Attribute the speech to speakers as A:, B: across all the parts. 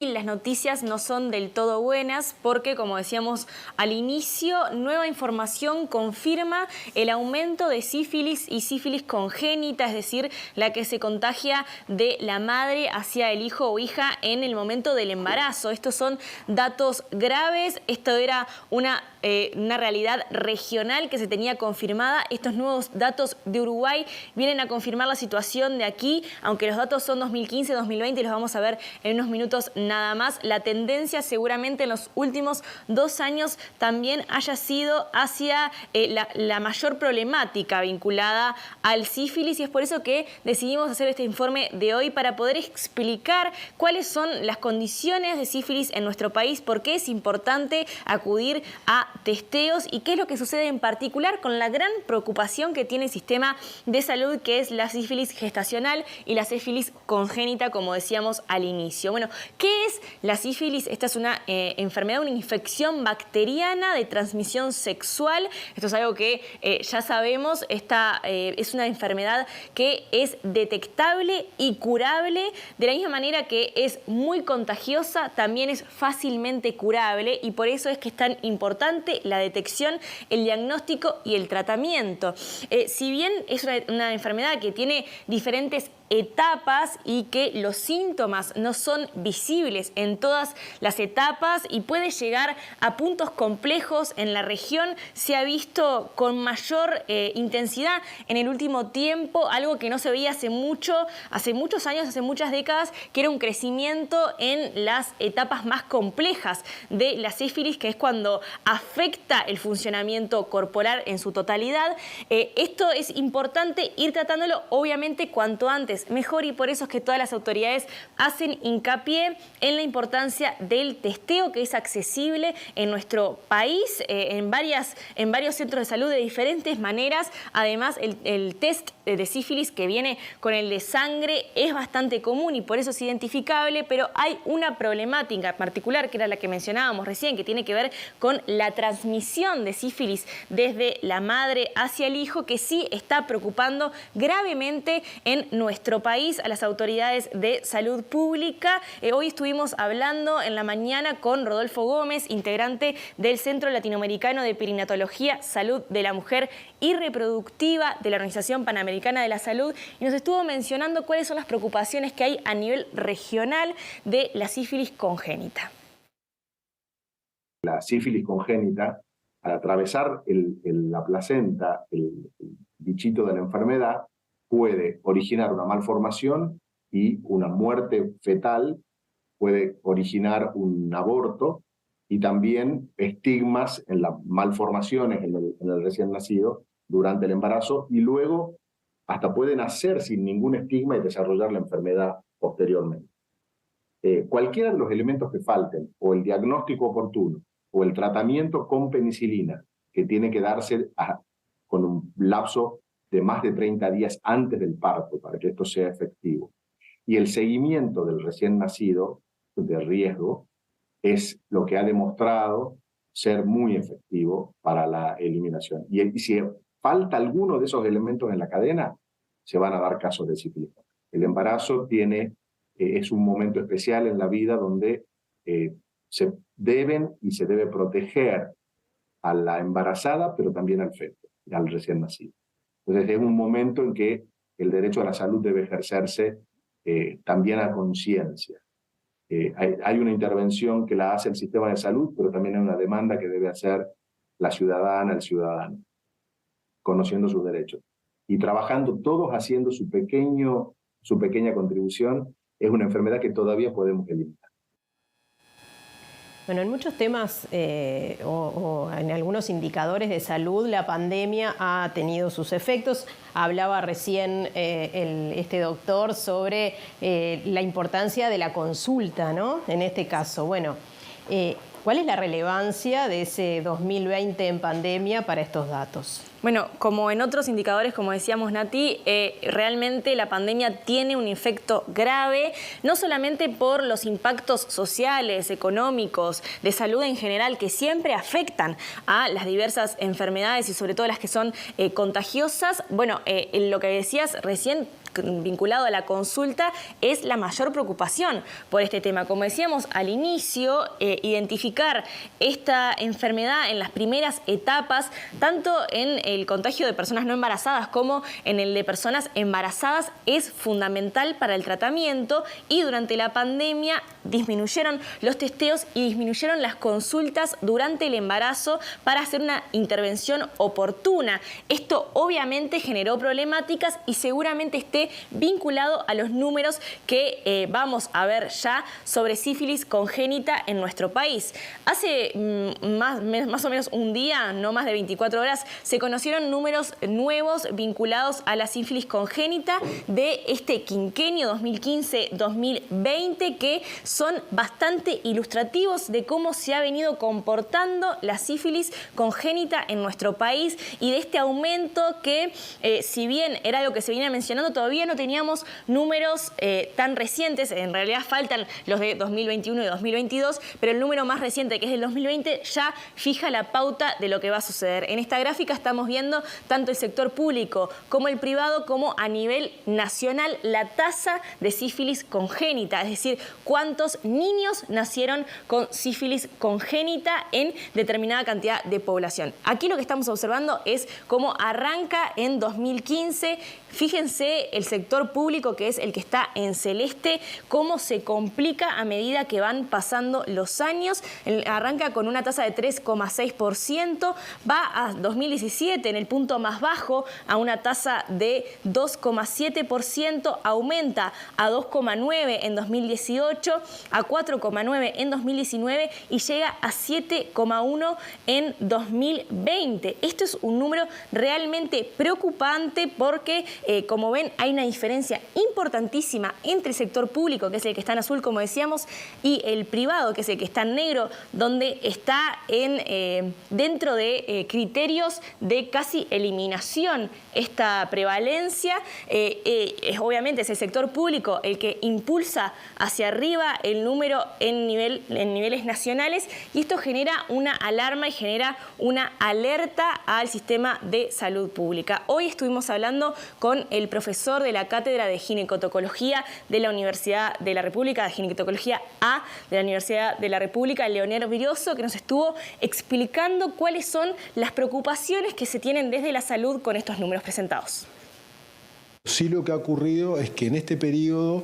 A: Las noticias no son del todo buenas porque, como decíamos al inicio, nueva información confirma el aumento de sífilis y sífilis congénita, es decir, la que se contagia de la madre hacia el hijo o hija en el momento del embarazo. Estos son datos graves, esto era una realidad regional que se tenía confirmada. Estos nuevos datos de Uruguay vienen a confirmar la situación de aquí, aunque los datos son 2015-2020 y los vamos a ver en unos minutos nada más. La tendencia seguramente en los últimos 2 años también haya sido hacia la mayor problemática vinculada al sífilis, y es por eso que decidimos hacer este informe de hoy para poder explicar cuáles son las condiciones de sífilis en nuestro país, por qué es importante acudir a testeos y qué es lo que sucede en particular con la gran preocupación que tiene el sistema de salud, que es la sífilis gestacional y la sífilis congénita, como decíamos al inicio. Bueno, ¿qué es la sífilis? Esta es una enfermedad, una infección bacteriana de transmisión sexual. Esto es algo que ya sabemos. Esta es una enfermedad que es detectable y curable. De la misma manera que es muy contagiosa, también es fácilmente curable, y por eso es que es tan importante la detección, el diagnóstico y el tratamiento. Si bien es una enfermedad que tiene diferentes etapas y que los síntomas no son visibles en todas las etapas y puede llegar a puntos complejos en la región, se ha visto con mayor intensidad en el último tiempo, algo que no se veía hace muchos años, hace muchas décadas, que era un crecimiento en las etapas más complejas de la sífilis, que es cuando afecta el funcionamiento corporal en su totalidad. Esto es importante ir tratándolo, obviamente, cuanto antes mejor, y por eso es que todas las autoridades hacen hincapié en la importancia del testeo, que es accesible en nuestro país, en varios centros de salud de diferentes maneras. Además, el test de sífilis que viene con el de sangre es bastante común y por eso es identificable, pero hay una problemática particular, que era la que mencionábamos recién, que tiene que ver con la transmisión de sífilis desde la madre hacia el hijo, que sí está preocupando gravemente en nuestro país a las autoridades de salud pública. Hoy estuvimos hablando en la mañana con Rodolfo Gómez, integrante del Centro Latinoamericano de Perinatología, Salud de la Mujer y Reproductiva de la Organización Panamericana de la Salud, y nos estuvo mencionando cuáles son las preocupaciones que hay a nivel regional de la sífilis congénita.
B: La sífilis congénita, al atravesar la placenta, el bichito de la enfermedad, puede originar una malformación y una muerte fetal, puede originar un aborto y también estigmas en las malformaciones en el recién nacido durante el embarazo, y luego hasta puede nacer sin ningún estigma y desarrollar la enfermedad posteriormente. Cualquiera de los elementos que falten, o el diagnóstico oportuno, o el tratamiento con penicilina, que tiene que darse con un lapso de más de 30 días antes del parto para que esto sea efectivo, y el seguimiento del recién nacido de riesgo, es lo que ha demostrado ser muy efectivo para la eliminación. Y si falta alguno de esos elementos en la cadena, se van a dar casos de sífilis. El embarazo es un momento especial en la vida donde se debe proteger a la embarazada, pero también al feto, al recién nacido. Entonces es un momento en que el derecho a la salud debe ejercerse también a conciencia. Hay una intervención que la hace el sistema de salud, pero también hay una demanda que debe hacer la ciudadana, el ciudadano, conociendo sus derechos. Y trabajando todos haciendo su pequeña contribución. Es una enfermedad que todavía podemos eliminar.
C: Bueno, en muchos temas o en algunos indicadores de salud, la pandemia ha tenido sus efectos. Hablaba recién este doctor sobre la importancia de la consulta, ¿no? En este caso, bueno, ¿cuál es la relevancia de ese 2020 en pandemia para estos datos?
A: Bueno, como en otros indicadores, como decíamos, Nati, realmente la pandemia tiene un efecto grave, no solamente por los impactos sociales, económicos, de salud en general, que siempre afectan a las diversas enfermedades y sobre todo las que son contagiosas. Bueno, lo que decías recién, vinculado a la consulta es la mayor preocupación por este tema. Como decíamos al inicio, identificar esta enfermedad en las primeras etapas, tanto en el contagio de personas no embarazadas como en el de personas embarazadas, es fundamental para el tratamiento, y durante la pandemia disminuyeron los testeos y disminuyeron las consultas durante el embarazo para hacer una intervención oportuna. Esto obviamente generó problemáticas y seguramente esté vinculado a los números que vamos a ver ya sobre sífilis congénita en nuestro país. Hace más o menos un día, no más de 24 horas, se conocieron números nuevos vinculados a la sífilis congénita de este quinquenio 2015-2020 que son bastante ilustrativos de cómo se ha venido comportando la sífilis congénita en nuestro país y de este aumento que, si bien era algo que se venía mencionando, todavía no teníamos números tan recientes. En realidad faltan los de 2021 y 2022, pero el número más reciente, que es el 2020, ya fija la pauta de lo que va a suceder. En esta gráfica estamos viendo tanto el sector público como el privado, como a nivel nacional la tasa de sífilis congénita, es decir, cuántos niños nacieron con sífilis congénita en determinada cantidad de población. Aquí lo que estamos observando es cómo arranca en 2015. Fíjense el sector público, que es el que está en celeste, cómo se complica a medida que van pasando los años. Arranca con una tasa de 3,6%, va a 2017 en el punto más bajo a una tasa de 2,7%, aumenta a 2,9% en 2018, a 4,9% en 2019 y llega a 7,1% en 2020. Esto es un número realmente preocupante porque, como ven, hay una diferencia importantísima entre el sector público, que es el que está en azul, como decíamos, y el privado, que es el que está en negro, donde está dentro de criterios de casi eliminación esta prevalencia. Obviamente es el sector público el que impulsa hacia arriba el número en niveles nacionales, y esto genera una alarma y genera una alerta al sistema de salud pública. Hoy estuvimos hablando con el profesor de la Cátedra de Ginecotocología de la Universidad de la República, de Ginecotocología A de la Universidad de la República, Leonel Brioso, que nos estuvo explicando cuáles son las preocupaciones que se tienen desde la salud con estos números presentados.
D: Sí, lo que ha ocurrido es que en este periodo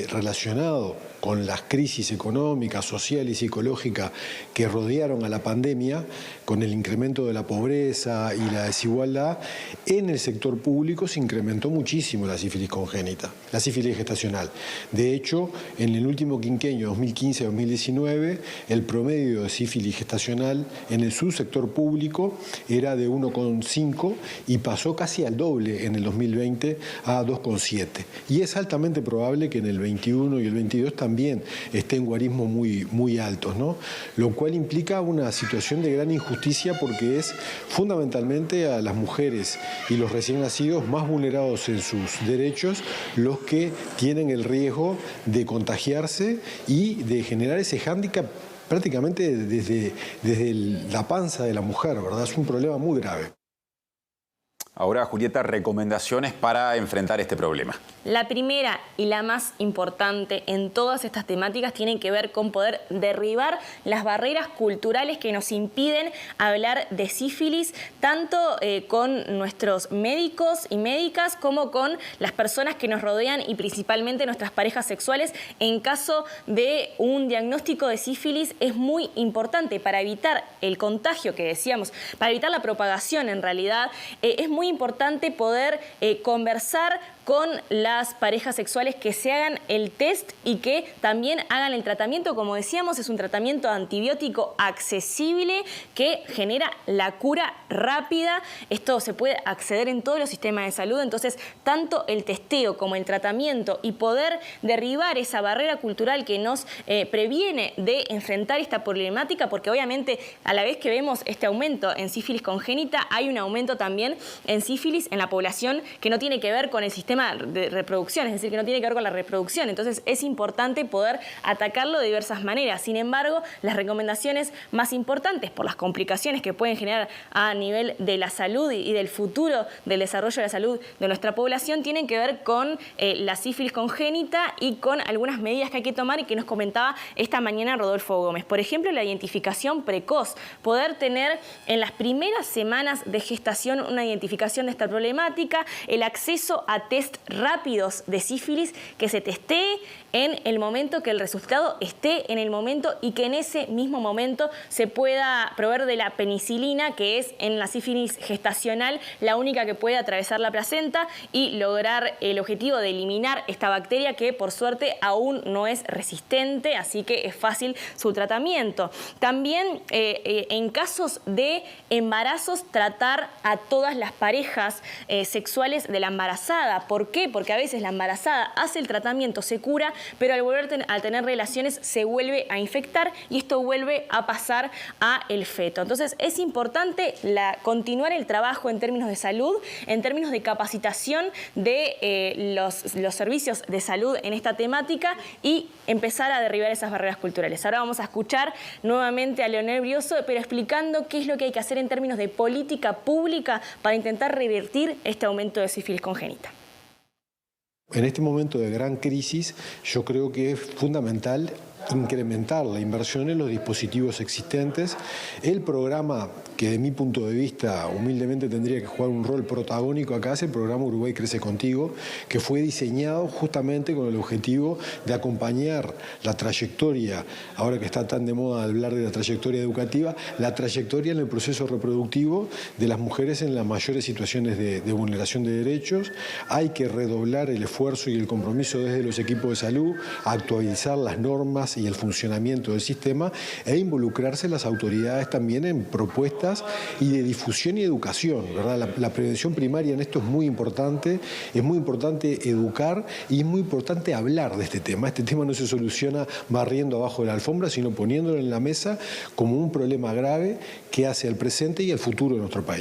D: relacionado con las crisis económicas, social y psicológicas que rodearon a la pandemia, con el incremento de la pobreza y la desigualdad, en el sector público se incrementó muchísimo la sífilis congénita, la sífilis gestacional. De hecho, en el último quinquenio 2015-2019, el promedio de sífilis gestacional en el subsector público era de 1,5 y pasó casi al doble en el 2020 a 2,7. Y es altamente probable que en el 21 y el 22 también estén guarismos muy altos, ¿no? Lo cual implica una situación de gran injusticia porque es fundamentalmente a las mujeres y los recién nacidos más vulnerados en sus derechos los que tienen el riesgo de contagiarse y de generar ese hándicap prácticamente desde la panza de la mujer, ¿verdad? Es un problema muy grave.
E: Ahora, Julieta, recomendaciones para enfrentar este problema.
A: La primera y la más importante en todas estas temáticas tienen que ver con poder derribar las barreras culturales que nos impiden hablar de sífilis, tanto con nuestros médicos y médicas como con las personas que nos rodean y principalmente nuestras parejas sexuales. En caso de un diagnóstico de sífilis es muy importante para evitar el contagio que decíamos, para evitar la propagación en realidad. Es muy importante poder conversar con las parejas sexuales, que se hagan el test y que también hagan el tratamiento. Como decíamos, es un tratamiento antibiótico accesible que genera la cura rápida. Esto se puede acceder en todos los sistemas de salud, entonces tanto el testeo como el tratamiento y poder derribar esa barrera cultural que nos previene de enfrentar esta problemática, porque obviamente a la vez que vemos este aumento en sífilis congénita, hay un aumento también en sífilis en la población que no tiene que ver con el sistema sistema de reproducción, es decir, que no tiene que ver con la reproducción. Entonces es importante poder atacarlo de diversas maneras. Sin embargo, las recomendaciones más importantes por las complicaciones que pueden generar a nivel de la salud y del futuro del desarrollo de la salud de nuestra población tienen que ver con la sífilis congénita y con algunas medidas que hay que tomar y que nos comentaba esta mañana Rodolfo Gómez. Por ejemplo, la identificación precoz, poder tener en las primeras semanas de gestación una identificación de esta problemática, el acceso a test rápidos de sífilis, que se testee en el momento, que el resultado esté en el momento y que en ese mismo momento se pueda proveer de la penicilina, que es en la sífilis gestacional la única que puede atravesar la placenta y lograr el objetivo de eliminar esta bacteria que por suerte aún no es resistente, así que es fácil su tratamiento. También en casos de embarazos, tratar a todas las parejas sexuales de la embarazada. ¿Por qué? Porque a veces la embarazada hace el tratamiento, se cura, pero al tener relaciones se vuelve a infectar y esto vuelve a pasar a el feto. Entonces es importante continuar el trabajo en términos de salud, en términos de capacitación de los servicios de salud en esta temática y empezar a derribar esas barreras culturales. Ahora vamos a escuchar nuevamente a Leonel Brioso, pero explicando qué es lo que hay que hacer en términos de política pública para intentar revertir este aumento de sífilis congénita.
D: En este momento de gran crisis, yo creo que es fundamental incrementar la inversión en los dispositivos existentes. El programa que de mi punto de vista humildemente tendría que jugar un rol protagónico acá es el programa Uruguay Crece Contigo, que fue diseñado justamente con el objetivo de acompañar la trayectoria, ahora que está tan de moda hablar de la trayectoria educativa, la trayectoria en el proceso reproductivo de las mujeres en las mayores situaciones de vulneración de derechos. Hay que redoblar el esfuerzo y el compromiso desde los equipos de salud, actualizar las normas y el funcionamiento del sistema e involucrarse las autoridades también en propuestas y de difusión y educación, ¿verdad? La prevención primaria en esto es muy importante educar y es muy importante hablar de este tema. Este tema no se soluciona barriendo abajo de la alfombra, sino poniéndolo en la mesa como un problema grave que hace al presente y al futuro de nuestro país.